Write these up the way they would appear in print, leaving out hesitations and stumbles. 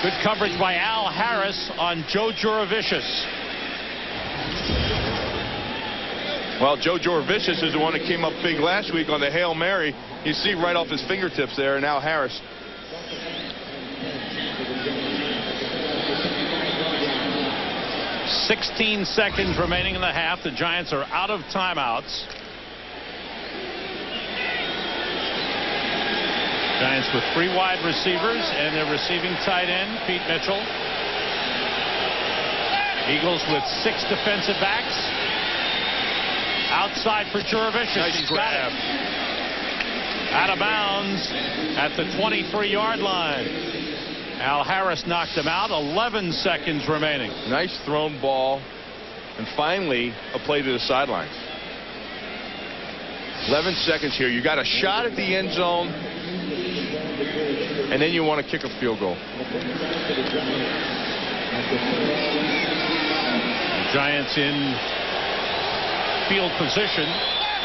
Good coverage by Al Harris on Joe Juravicius. Well, Joe Juravicius is the one that came up big last week on the Hail Mary. You see right off his fingertips there, and Al Harris. "16 seconds remaining in the half. The Giants are out of timeouts. Giants with 3 wide receivers and their receiving tight end, Pete Mitchell. Eagles with 6 defensive backs. Outside for Juravicius. Nice He's grab. got it. Out of bounds at the 23-yard line. Al Harris knocked him out. 11 seconds remaining. Nice thrown ball. And finally, a play to the sidelines. 11 seconds here. You got a shot at the end zone. And then you want to kick a field goal. The Giants in field position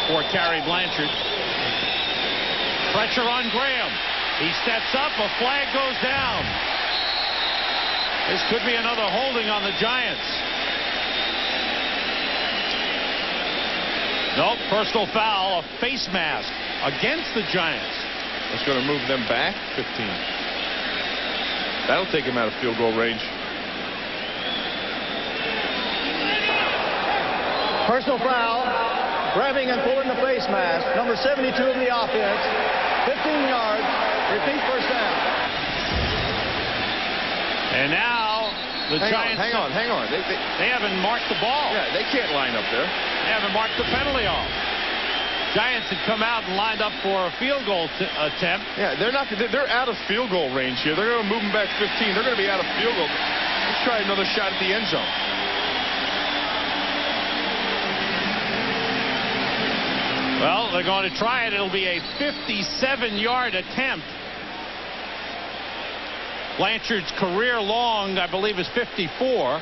for Carey Blanchard. Pressure on Graham. He steps up. A flag goes down. This could be another holding on the Giants. Nope, personal foul, a face mask against the Giants. It's going to move them back 15. That'll take him out of field goal range. Personal foul, grabbing and pulling the face mask. Number 72 of the offense. 15 yards. Repeat first down. And now the Giants. Hang on. They haven't marked the ball. Yeah, they can't line up there. They haven't marked the penalty off. Giants had come out and lined up for a field goal attempt. Yeah, they're out of field goal range here. They're going to move them back 15. They're going to be out of field goal. Let's try another shot at the end zone. Well, they're going to try it. It'll be a 57-yard attempt. Blanchard's career long, I believe, is 54.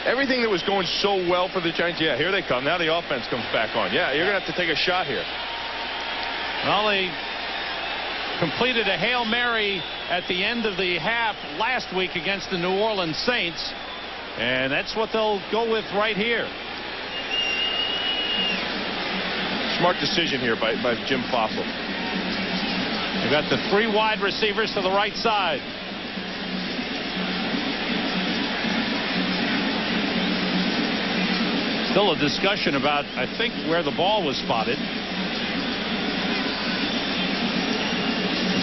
Everything that was going so well for the Giants, yeah, here they come. Now the offense comes back on. Yeah, you're going to have to take a shot here. Well, they completed a Hail Mary at the end of the half last week against the New Orleans Saints, and that's what they'll go with right here. Smart decision here by Jim Fossil. They've got the 3 wide receivers to the right side. Still a discussion about, I think, where the ball was spotted.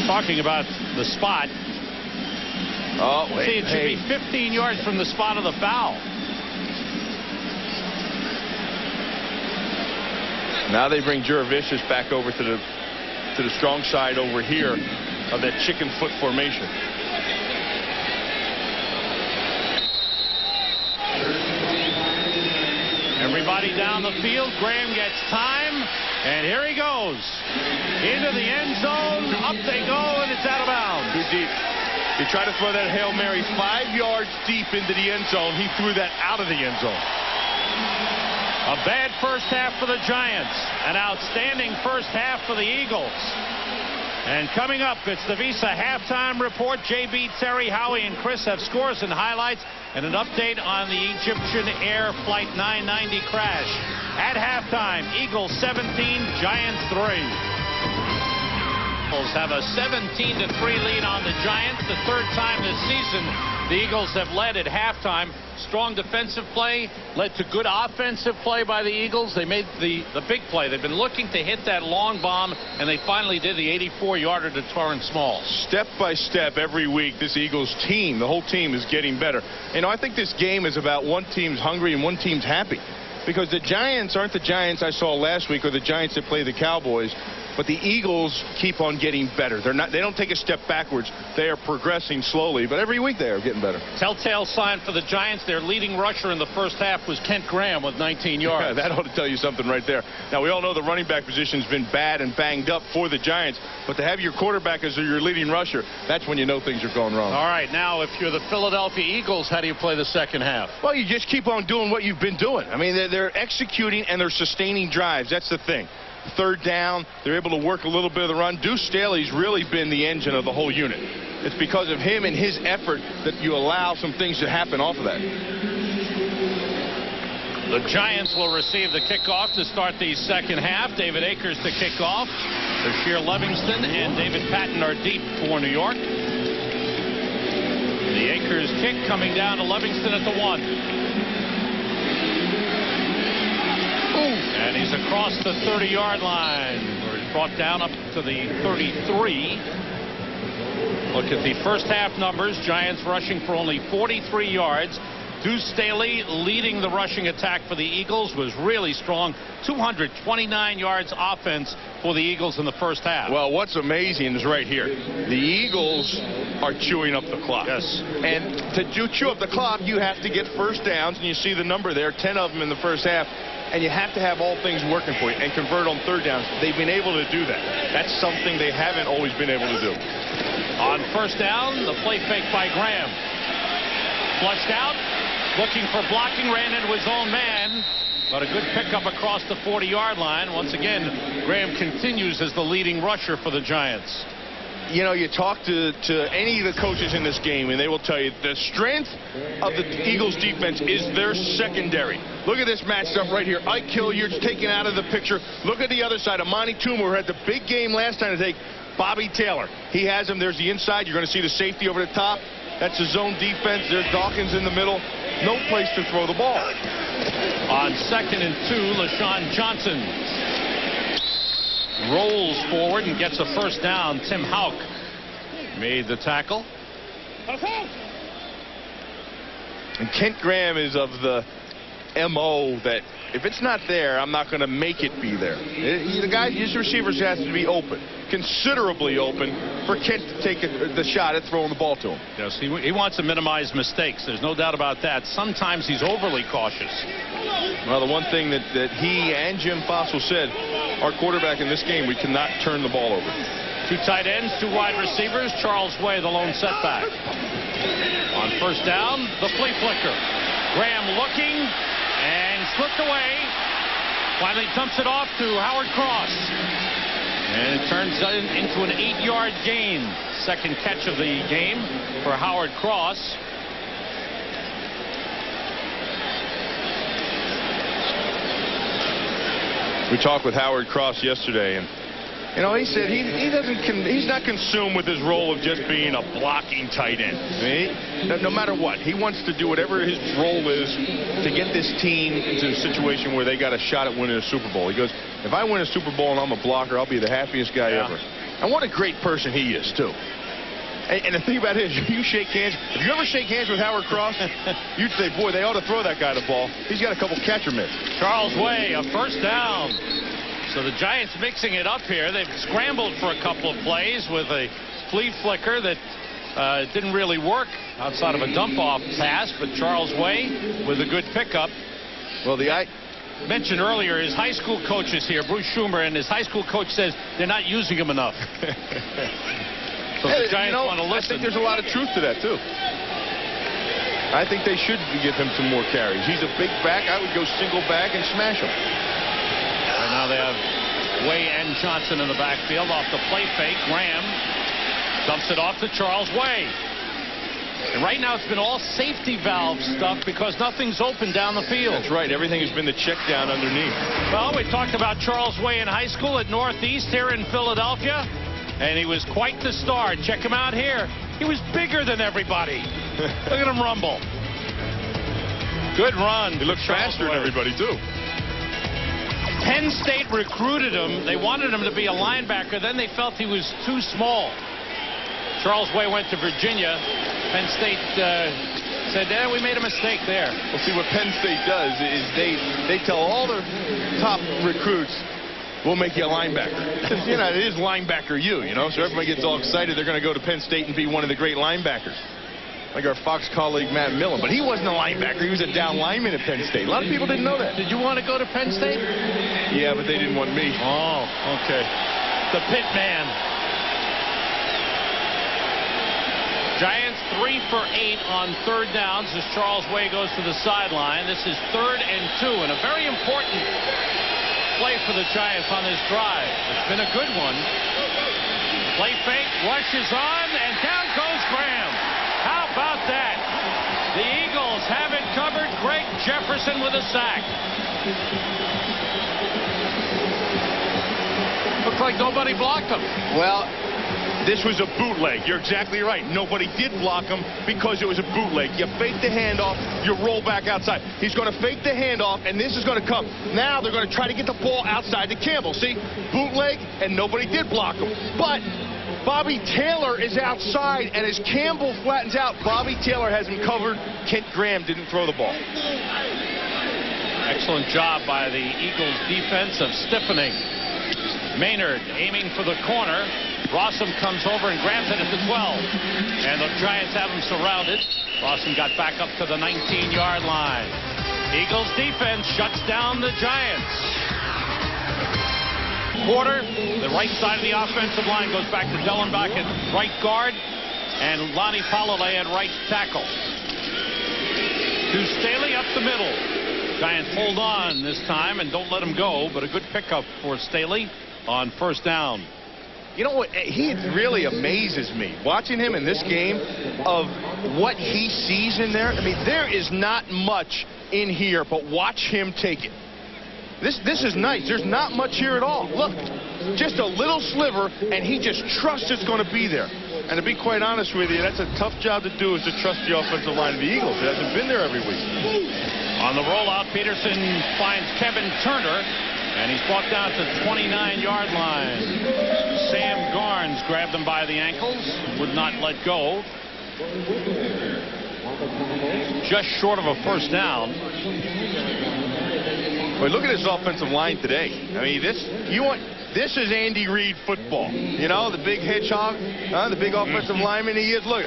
Talking about the spot. Oh, wait. See, it should be 15 yards from the spot of the foul. Now they bring Juravicius back over to the strong side over here of that chicken foot formation. Everybody down the field. Graham gets time, and here he goes into the end zone. Up they go, and it's out of bounds. Too deep. He tried to throw that Hail Mary 5 yards deep into the end zone. He threw that out of the end zone. A bad first half for the Giants. An outstanding first half for the Eagles. And coming up, it's the Visa halftime report. JB, Terry, Howie, and Chris have scores and highlights and an update on the Egyptian Air Flight 990 crash. At halftime, Eagles 17, Giants 3. Eagles have a 17-3 lead on the Giants. The 3rd time this season the Eagles have led at halftime. Strong defensive play led to good offensive play by the Eagles. They made the big play. They've been looking to hit that long bomb, and they finally did the 84-yarder to Torrance Smalls. Step by step every week, this Eagles team, the whole team, is getting better. You know, I think this game is about one team's hungry and one team's happy. Because the Giants aren't the Giants I saw last week or the Giants that play the Cowboys. But the Eagles keep on getting better. They don't take a step backwards. They are progressing slowly, but every week they are getting better. Telltale sign for the Giants. Their leading rusher in the first half was Kent Graham with 19 yards. Yeah, that ought to tell you something right there. Now, we all know the running back position's been bad and banged up for the Giants, but to have your quarterback as your leading rusher, that's when you know things are going wrong. All right, now if you're the Philadelphia Eagles, how do you play the second half? Well, you just keep on doing what you've been doing. I mean, they're executing and they're sustaining drives. That's the thing. 3rd down, they're able to work a little bit of the run. Deuce Staley's really been the engine of the whole unit. it's because of him and his effort that you allow some things to happen off of that. The Giants will receive the kickoff to start the second half. David Akers to kick off. Bashir Livingston and David Patton are deep for New York. The Akers kick coming down to Livingston at the 1. And he's across the 30-yard line. Or he's brought down up to the 33. Look at the first half numbers. Giants rushing for only 43 yards. Deuce Staley leading the rushing attack for the Eagles was really strong. 229 yards offense for the Eagles in the first half. Well, what's amazing is right here. The Eagles are chewing up the clock. Yes. And to chew up the clock, you have to get first downs, and you see the number there, 10 of them in the first half. And you have to have all things working for you and convert on third downs. They've been able to do that. That's something they haven't always been able to do. On first down, the play fake by Graham. Flushed out. Looking for blocking, ran into his own man, but a good pickup across the 40-yard line. Once again, Graham continues as the leading rusher for the Giants. You know, you talk to any of the coaches in this game, and they will tell you the strength of the Eagles defense is their secondary. Look at this matchup right here. Ike Hilliard's taken out of the picture. Look at the other side. Amani Toomer, who had the big game last time to take Bobby Taylor. He has him. There's the inside. You're going to see the safety over the top. That's a zone defense. There's Dawkins in the middle. No place to throw the ball. On 2nd and 2, LaShawn Johnson rolls forward and gets a first down. Tim Houck made the tackle. And Kent Graham is of the MO that if it's not there, I'm not going to make it be there. The guy, his receivers has to be open, considerably open, for Kent to take the shot at throwing the ball to him. Yes, he wants to minimize mistakes. There's no doubt about that. Sometimes he's overly cautious. Well, the one thing that he and Jim Fossil said, our quarterback in this game, we cannot turn the ball over. 2 tight ends, 2 wide receivers. Charles Way, the lone setback. On first down, the flea flicker. Graham looking and slipped away. Finally dumps it off to Howard Cross. And it turns into an 8-yard gain. Second catch of the game for Howard Cross. We talked with Howard Cross yesterday, and you know, he said he's not consumed with his role of just being a blocking tight end. I mean, no matter what, he wants to do whatever his role is to get this team into a situation where they got a shot at winning a Super Bowl. He goes, if I win a Super Bowl and I'm a blocker, I'll be the happiest guy ever. And what a great person he is, too. And the thing about it is, you shake hands. If you ever shake hands with Howard Cross, you'd say, boy, they ought to throw that guy the ball. He's got a couple catcher mitts. Charles Way, a first down. So the Giants mixing it up here. They've scrambled for a couple of plays with a flea flicker that didn't really work outside of a dump-off pass, but Charles Way with a good pickup. Well, I mentioned earlier his high school coach is here, Bruce Schumer, and his high school coach says they're not using him enough. So the Giants want to listen. I think there's a lot of truth to that, too. I think they should give him some more carries. He's a big back. I would go single back and smash him. And now they have Way and Johnson in the backfield off the play fake. Graham dumps it off to Charles Way. And right now it's been all safety valve stuff because nothing's open down the field. That's right. Everything has been the check down underneath. Well, we talked about Charles Way in high school at Northeast here in Philadelphia. And he was quite the star. Check him out here. He was bigger than everybody. Look at him rumble. Good run. He looked faster than everybody, too. Penn State recruited him. They wanted him to be a linebacker. Then they felt he was too small. Charles Way went to Virginia. Penn State said, we made a mistake there. Well, see, what Penn State does is they tell all their top recruits, we'll make you a linebacker. You know, it is linebacker you know, so everybody gets all excited. They're going to go to Penn State and be one of the great linebackers. Like our Fox colleague, Matt Millen. But he wasn't a linebacker. He was a down lineman at Penn State. A lot of people didn't know that. Did you want to go to Penn State? Yeah, but they didn't want me. Oh, okay. The pit man. Giants 3 for 8 on third downs as Charles Way goes to the sideline. This is 3rd and 2, and a very important play for the Giants on this drive. It's been a good one. Play fake, rushes on, and down goes Peterson with a sack. Looked like nobody blocked him. Well, this was a bootleg. You're exactly right. Nobody did block him because it was a bootleg. You fake the handoff, you roll back outside. He's going to fake the handoff, and this is going to come. Now they're going to try to get the ball outside to Campbell. See? Bootleg, and nobody did block him. But Bobby Taylor is outside, and as Campbell flattens out, Bobby Taylor has him covered. Kent Graham didn't throw the ball. Excellent job by the Eagles defense of stiffening. Maynard aiming for the corner. Rossum comes over and grabs it at the 12. And the Giants have him surrounded. Rossum got back up to the 19-yard line. Eagles defense shuts down the Giants. Quarter, the right side of the offensive line goes back to Dellenbach at right guard and Lonnie Polloway at right tackle. To Staley up the middle. Giants hold on this time and don't let him go, but a good pickup for Staley on first down. You know what? He really amazes me watching him in this game of what he sees in there. I mean, there is not much in here, but watch him take it. This is nice. There's not much here at all. Look, just a little sliver, and he just trusts it's going to be there. And to be quite honest with you, that's a tough job to do, is to trust the offensive line of the Eagles. It hasn't been there every week. On the rollout, Peterson finds Kevin Turner, and he's brought down to the 29-yard line. Sam Garnes grabbed him by the ankles, would not let go. Just short of a first down. But look at his offensive line today. I mean, this is Andy Reid football. You know, the big hedgehog, the big offensive lineman he is. Look,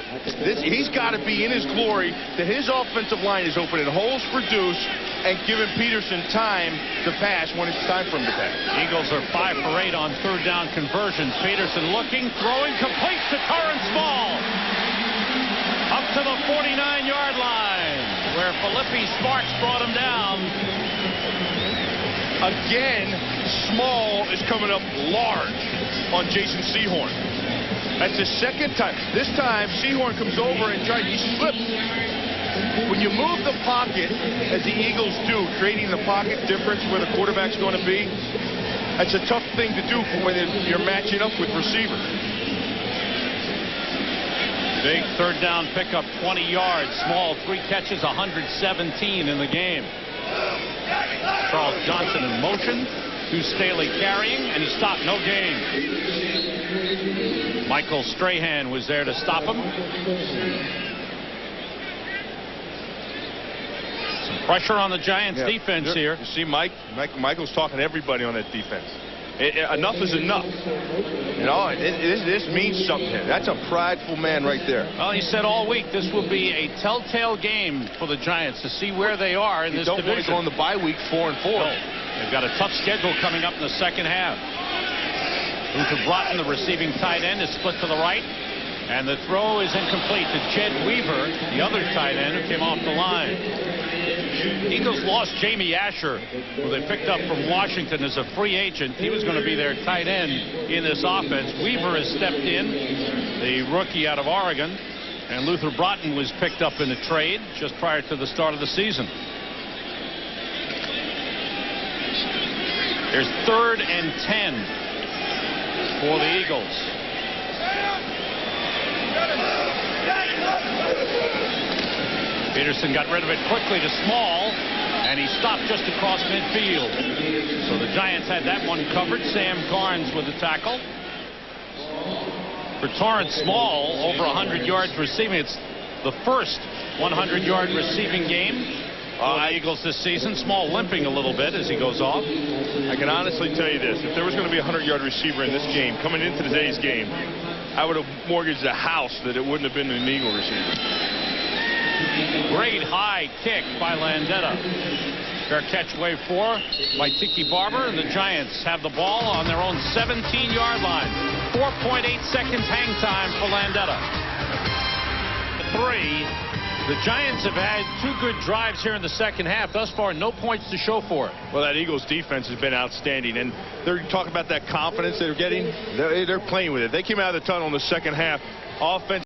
he's got to be in his glory that his offensive line is opening holes for Deuce and giving Peterson time to pass when it's time for him to pass. Eagles are 5 for 8 on third down conversions. Peterson looking, throwing, completes to Torrance Small. Up to the 49-yard line, where Philippi Sparks brought him down. Again, Small is coming up large on Jason Sehorn. That's the second time. This time, Sehorn comes over and he slips. When you move the pocket, as the Eagles do, creating the pocket difference where the quarterback's going to be, that's a tough thing to do when you're matching up with receivers. Big third down pickup, 20 yards. Small, 3 catches, 117 in the game. Charles Johnson in motion. To Staley carrying, and he stopped. No gain. Michael Strahan was there to stop him. Some pressure on the Giants defense here. You see, Michael's talking to everybody on that defense. Enough is enough. You know, this means something. That's a prideful man right there. Well, he said all week this will be a telltale game for the Giants to see where they are in this division. Don't want to go on the bye week 4-4. No. They've got a tough schedule coming up in the second half. Luther Broughton, the receiving tight end, is split to the right. And the throw is incomplete to Jed Weaver, the other tight end who came off the line. Eagles lost Jamie Asher, who they picked up from Washington as a free agent. He was going to be their tight end in this offense. Weaver has stepped in, the rookie out of Oregon. And Luther Broughton was picked up in a trade just prior to the start of the season. There's 3rd and 10 for the Eagles. Peterson got rid of it quickly to Small, and he stopped just across midfield. So the Giants had that one covered. Sam Garnes with the tackle. For Torrance Small, over 100 yards receiving. It's the first 100-yard receiving game for the Eagles this season. Small limping a little bit as he goes off. I can honestly tell you this. If there was going to be a 100-yard receiver in this game, coming into today's game, I would have mortgaged a house that it wouldn't have been an Eagle receiver. Great high kick by Landeta. Fair catch, wave 4 by Tiki Barber, and the Giants have the ball on their own 17-yard line. 4.8 seconds hang time for Landeta. 3. The Giants have had 2 good drives here in the second half. Thus far, no points to show for it. Well, that Eagles defense has been outstanding, and they're talking about that confidence they're getting. They're playing with it. They came out of the tunnel in the second half. Offense